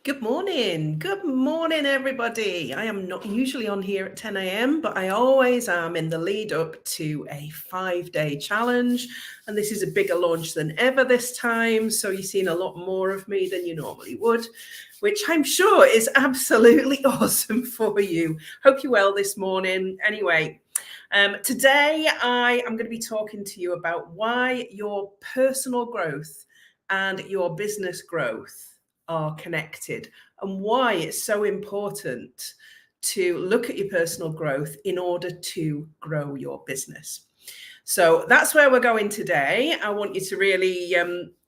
Good morning. Good morning, everybody. I am not usually on here at 10 a.m., but I always am in the lead up to a 5-day challenge. And this is a bigger launch than ever this time. So you're seeing a lot more of me than you normally would, which I'm sure is absolutely awesome for you. Hope you're well this morning. Anyway, today I am going to be talking to you about why your personal growth and your business growth are connected and why it's so important to look at your personal growth in order to grow your business. So that's where we're going today. I want you to really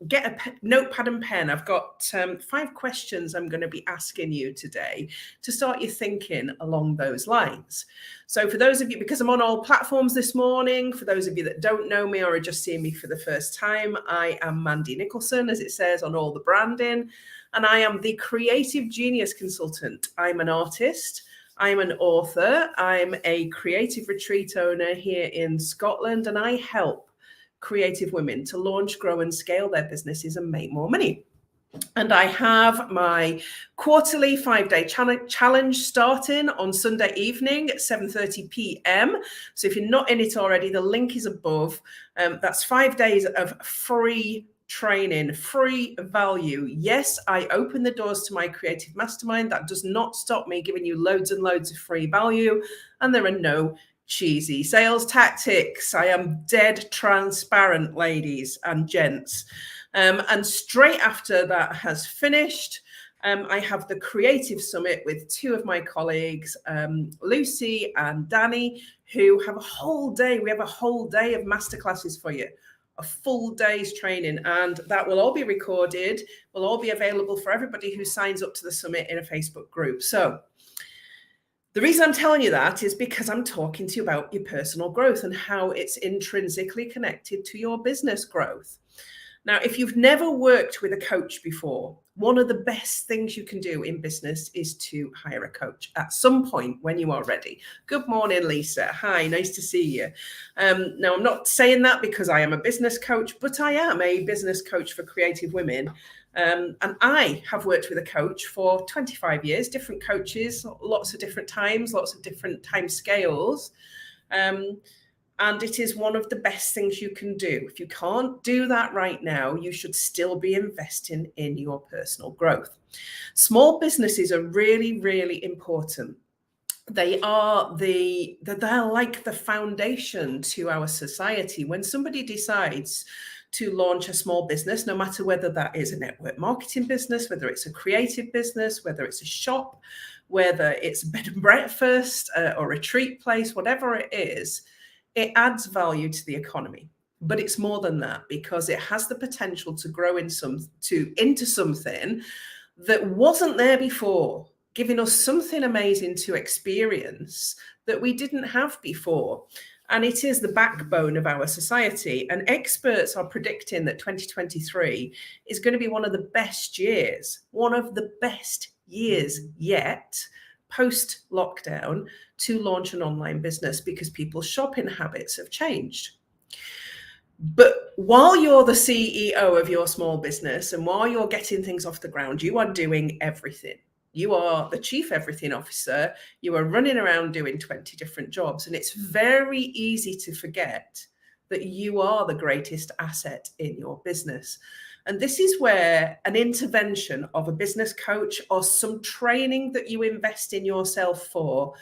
get a notepad and pen. I've got 5 questions I'm going to be asking you today to start your thinking along those lines. So for those of you, because I'm on all platforms this morning, for those of you that don't know me or are just seeing me for the first time, I am Mandy Nicholson, as it says on all the branding, and I am the Creative Genius Consultant. I'm an artist. I'm an author, I'm a creative retreat owner here in Scotland, and I help creative women to launch, grow, and scale their businesses and make more money. And I have my quarterly 5-day challenge starting on Sunday evening at 7:30 p.m. So if you're not in it already, the link is above. That's 5 days of free training, free value. Yes, I open the doors to my creative mastermind. That does not stop me giving you loads and loads of free value. And there are no cheesy sales tactics. I am dead transparent, ladies and gents. And straight after that has finished, I have the Creative Summit with 2 of my colleagues, Lucy and Danny, who have a whole day. We have a whole day of masterclasses for you, a full day's training, and that will all be recorded, will all be available for everybody who signs up to the summit in a Facebook group. So the reason I'm telling you that is because I'm talking to you about your personal growth and how it's intrinsically connected to your business growth. Now, if you've never worked with a coach before, one of the best things you can do in business is to hire a coach at some point when you are ready. Good morning, Lisa. Hi, nice to see you. Now, I'm not saying that because I am a business coach, but I am a business coach for creative women. And I have worked with a coach for 25 years, different coaches, lots of different times, lots of different time scales. And it is one of the best things you can do. If you can't do that right now, you should still be investing in your personal growth. Small businesses are really, really important. They're like the foundation to our society. When somebody decides to launch a small business, no matter whether that is a network marketing business, whether it's a creative business, whether it's a shop, whether it's a bed and breakfast or a treat place, whatever it is, it adds value to the economy. But it's more than that, because it has the potential to grow into something that wasn't there before, giving us something amazing to experience that we didn't have before. And it is the backbone of our society. And experts are predicting that 2023 is going to be one of the best years yet, post-lockdown, to launch an online business, because people's shopping habits have changed. But while you're the CEO of your small business and while you're getting things off the ground, you are doing everything. You are the chief everything officer. You are running around doing 20 different jobs. And it's very easy to forget that you are the greatest asset in your business. And this is where an intervention of a business coach or some training that you invest in yourself for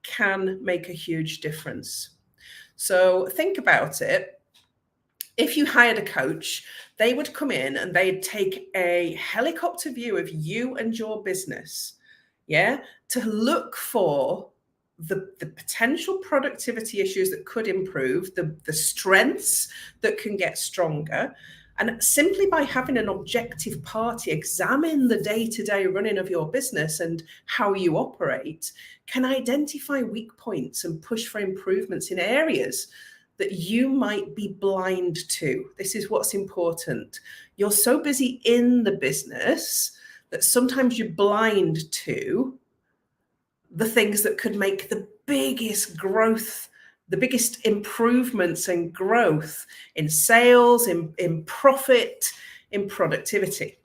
can make a huge difference. So think about it. If you hired a coach, they would come in and they'd take a helicopter view of you and your business, to look for the potential productivity issues that could improve, the strengths that can get stronger. And simply by having an objective party examine the day-to-day running of your business and how you operate, can identify weak points and push for improvements in areas that you might be blind to. This is what's important. You're so busy in the business that sometimes you're blind to the things that could make the biggest growth, the biggest improvements and growth in sales, in profit, in productivity.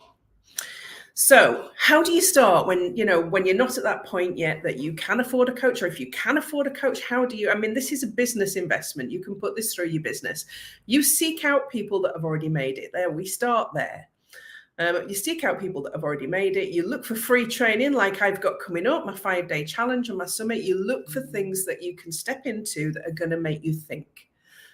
So how do you start when you're not at that point yet that you can afford a coach? Or if you can afford a coach, how do you, I mean, this is a business investment. You can put this through your business. You seek out people that have already made it. There, we start there. You seek out people that have already made it. You look for free training like I've got coming up, my 5-day challenge and my summit. You look for things that you can step into that are going to make you think.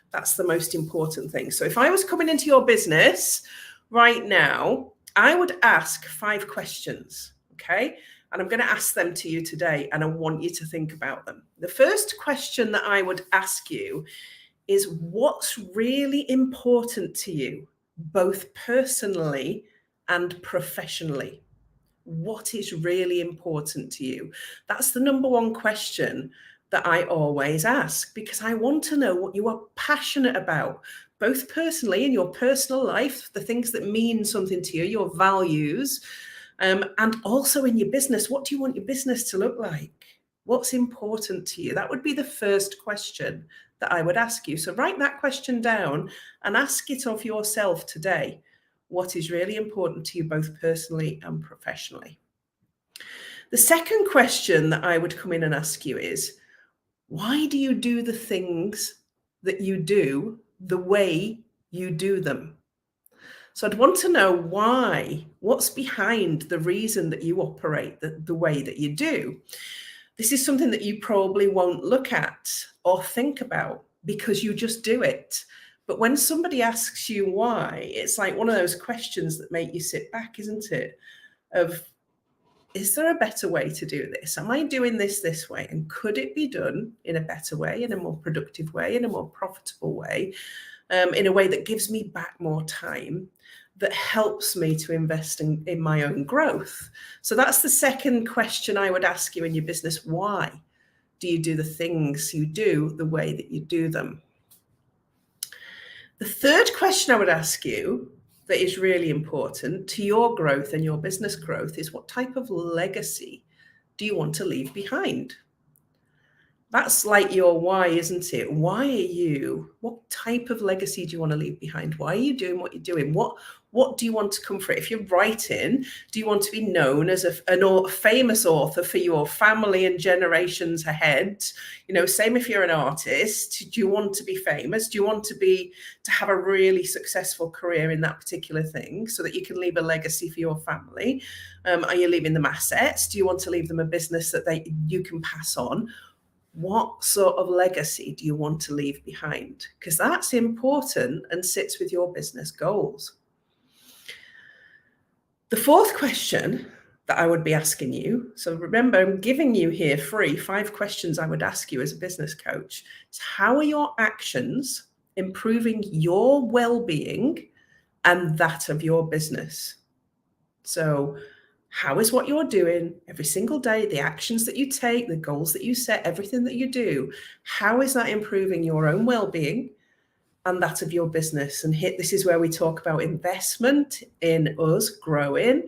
That's the most important thing. So if I was coming into your business right now, I would ask 5 questions, okay? And I'm going to ask them to you today, and I want you to think about them. The first question that I would ask you is, what's really important to you, both personally and professionally? What is really important to you? That's the number one question that I always ask, because I want to know what you are passionate about, both personally in your personal life, the things that mean something to you, your values, and also in your business. What do you want your business to look like? What's important to you? That would be the first question that I would ask you. So write that question down and ask it of yourself today. What is really important to you, both personally and professionally? The second question that I would come in and ask you is, why do you do the things that you do the way you do them? So I'd want to know why, what's behind the reason that you operate the way that you do. This is something that you probably won't look at or think about because you just do it. But when somebody asks you why, it's like one of those questions that make you sit back, isn't it? Of, is there a better way to do this? Am I doing this way? And could it be done in a better way, in a more productive way, in a more profitable way, in a way that gives me back more time, that helps me to invest in my own growth? So that's the second question I would ask you in your business. Why do you do the things you do the way that you do them? The third question I would ask you that is really important to your growth and your business growth is, what type of legacy do you want to leave behind? That's like your why, isn't it? Why are you? What type of legacy do you want to leave behind? Why are you doing what you're doing? What do you want to come for? If you're writing, do you want to be known as a famous author for your family and generations ahead? Same if you're an artist. Do you want to be famous? Do you want to have a really successful career in that particular thing so that you can leave a legacy for your family? Are you leaving them assets? Do you want to leave them a business that you can pass on? What sort of legacy do you want to leave behind? Because that's important and sits with your business goals. The fourth question that I would be asking you, so remember, I'm giving you here free 5 questions I would ask you as a business coach. It's, how are your actions improving your well-being and that of your business? So how is what you're doing every single day, the actions that you take, the goals that you set, everything that you do, how is that improving your own well-being and that of your business? And this is where we talk about investment in us growing,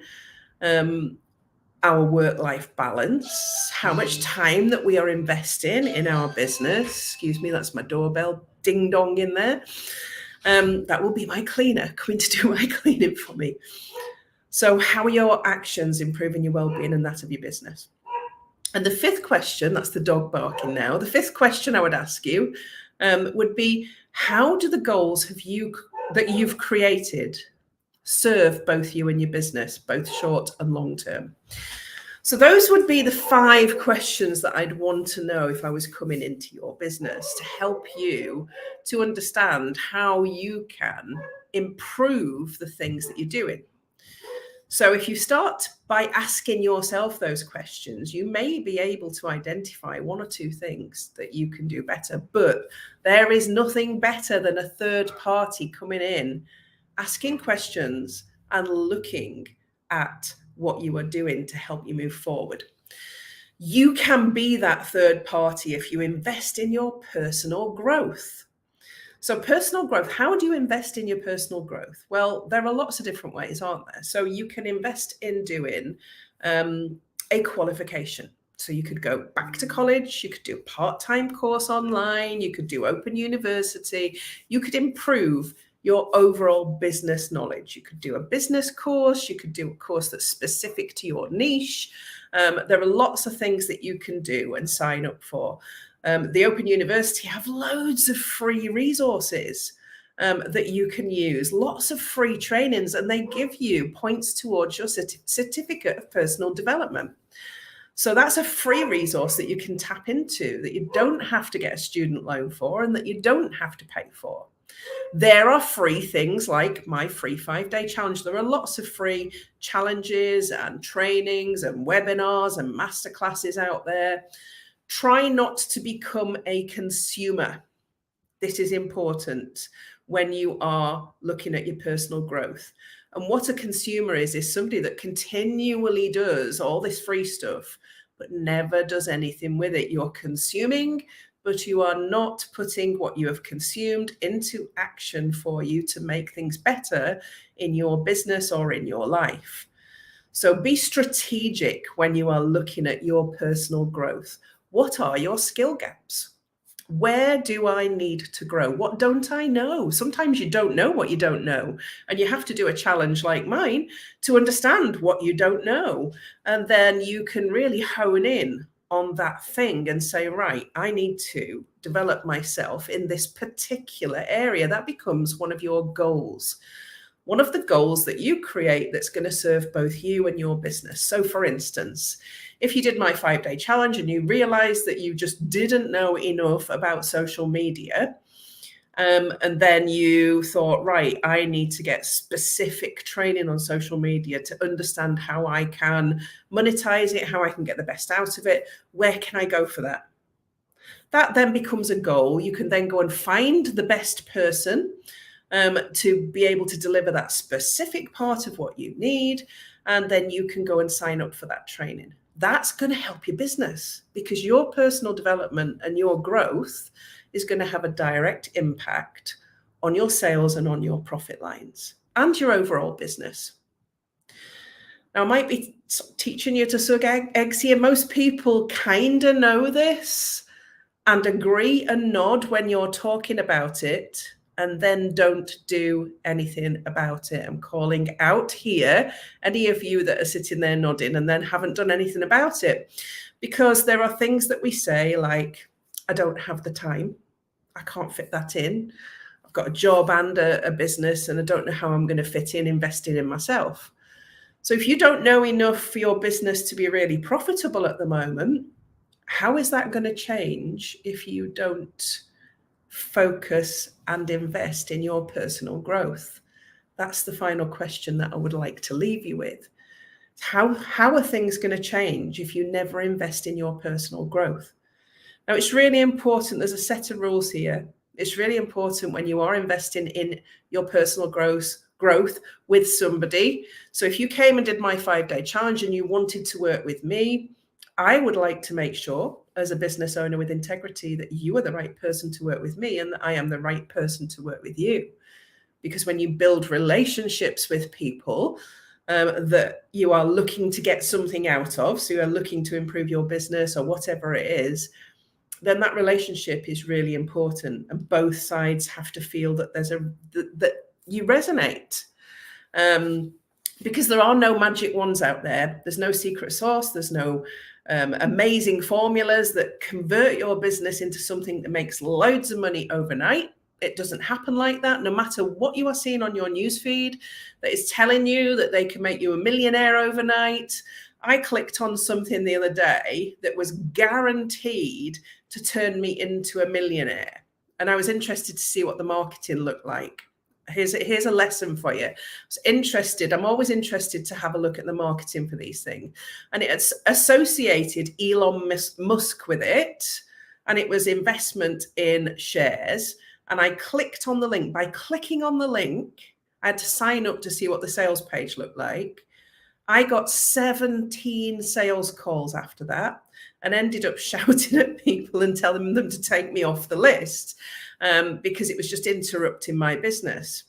our work-life balance, how much time that we are investing in our business. Excuse me, that's my doorbell ding dong in there. That will be my cleaner coming to do my cleaning for me. So how are your actions improving your well-being and that of your business? And the fifth question, that's the dog barking now. The fifth question I would ask you would be, how do the goals that you've created serve both you and your business, both short and long term? So those would be the 5 questions that I'd want to know if I was coming into your business to help you to understand how you can improve the things that you're doing. So if you start by asking yourself those questions, you may be able to identify 1 or 2 things that you can do better. But there is nothing better than a third party coming in, asking questions and looking at what you are doing to help you move forward. You can be that third party if you invest in your personal growth. So personal growth, how do you invest in your personal growth? Well, there are lots of different ways, aren't there? So you can invest in doing a qualification. So you could go back to college, you could do a part-time course online, you could do Open University, you could improve your overall business knowledge. You could do a business course, you could do a course that's specific to your niche. There are lots of things that you can do and sign up for. The Open University have loads of free resources that you can use, lots of free trainings, and they give you points towards your certificate of personal development. So that's a free resource that you can tap into, that you don't have to get a student loan for and that you don't have to pay for. There are free things like my free 5-day challenge. There are lots of free challenges and trainings and webinars and masterclasses out there. Try not to become a consumer. This is important when you are looking at your personal growth. And what a consumer is somebody that continually does all this free stuff, but never does anything with it. You're consuming, but you are not putting what you have consumed into action for you to make things better in your business or in your life. So be strategic when you are looking at your personal growth. What are your skill gaps? Where do I need to grow? What don't I know? Sometimes you don't know what you don't know, and you have to do a challenge like mine to understand what you don't know. And then you can really hone in on that thing and say, right, I need to develop myself in this particular area. That becomes one of your goals. One of the goals that you create that's going to serve both you and your business. So for instance, if you did my 5-day challenge and you realized that you just didn't know enough about social media, and then you thought, right, I need to get specific training on social media to understand how I can monetize it, how I can get the best out of it, where can I go for that? That then becomes a goal. You can then go and find the best person to be able to deliver that specific part of what you need, and then you can go and sign up for that training. That's going to help your business because your personal development and your growth is going to have a direct impact on your sales and on your profit lines and your overall business. Now, I might be teaching you to suck eggs here. Most people kind of know this and agree and nod when you're talking about it, and then don't do anything about it. I'm calling out here any of you that are sitting there nodding and then haven't done anything about it, because there are things that we say like, I don't have the time. I can't fit that in. I've got a job and a business, and I don't know how I'm going to fit in investing in myself. So if you don't know enough for your business to be really profitable at the moment, how is that going to change if you don't focus and invest in your personal growth? That's the final question that I would like to leave you with. How are things going to change if you never invest in your personal growth? Now, it's really important. There's a set of rules here. It's really important when you are investing in your personal growth with somebody. So if you came and did my 5-day challenge and you wanted to work with me, I would like to make sure as a business owner with integrity that you are the right person to work with me and that I am the right person to work with you. Because when you build relationships with people that you are looking to get something out of, so you're looking to improve your business or whatever it is, then that relationship is really important, and both sides have to feel that that you resonate. Because there are no magic ones out there. There's no secret sauce. There's no amazing formulas that convert your business into something that makes loads of money overnight. It doesn't happen like that. No matter what you are seeing on your newsfeed that is telling you that they can make you a millionaire overnight. I clicked on something the other day that was guaranteed to turn me into a millionaire. And I was interested to see what the marketing looked like. Here's a lesson for you. I'm always interested to have a look at the marketing for these things. And it's associated Elon Musk with it. And it was investment in shares. And I clicked on the link. By clicking on the link, I had to sign up to see what the sales page looked like. I got 17 sales calls after that and ended up shouting at people and telling them to take me off the list because it was just interrupting my business.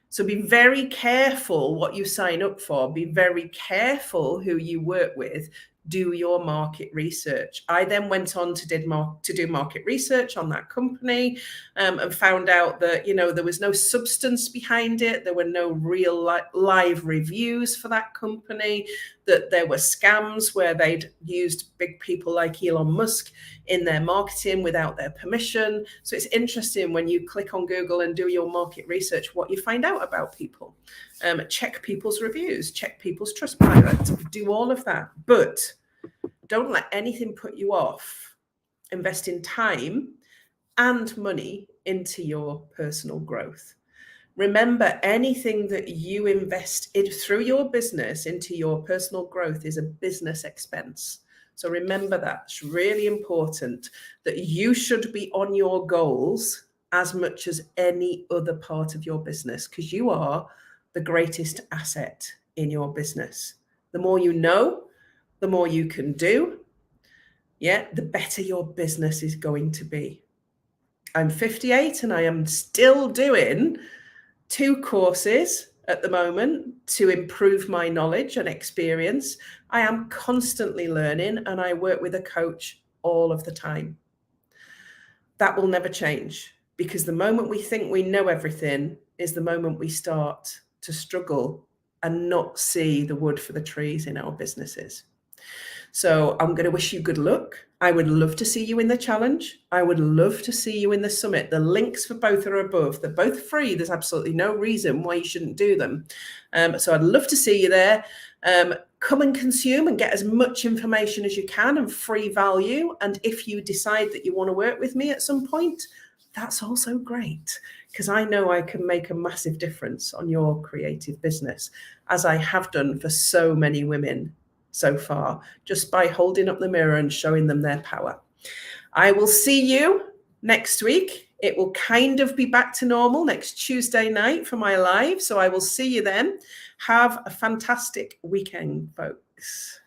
So be very careful what you sign up for. Be very careful who you work with. do your market research. I then went on to do market research on that company, and found out that, there was no substance behind it. There were no real live reviews for that company, that there were scams where they'd used big people like Elon Musk in their marketing without their permission. So it's interesting when you click on Google and do your market research, what you find out about people. Check people's reviews, check people's Trustpilot, do all of that. But don't let anything put you off investing time and money into your personal growth. Remember, anything that you invest in through your business into your personal growth is a business expense. So remember that. It's really important that you should be on your goals as much as any other part of your business, because you are the greatest asset in your business. The more you know, the more you can do, the better your business is going to be. I'm 58 and I am still doing 2 courses at the moment to improve my knowledge and experience. I am constantly learning, and I work with a coach all of the time. That will never change, because the moment we think we know everything is the moment we start to struggle and not see the wood for the trees in our businesses. So I'm going to wish you good luck. I would love to see you in the challenge. I would love to see you in the summit. The links for both are above. They're both free. There's absolutely no reason why you shouldn't do them. So I'd love to see you there. Come and consume and get as much information as you can and free value. And if you decide that you want to work with me at some point, that's also great, because I know I can make a massive difference on your creative business, as I have done for so many women so far, just by holding up the mirror and showing them their power. I will see you next week. It will kind of be back to normal next Tuesday night for my live. So I will see you then. Have a fantastic weekend, folks.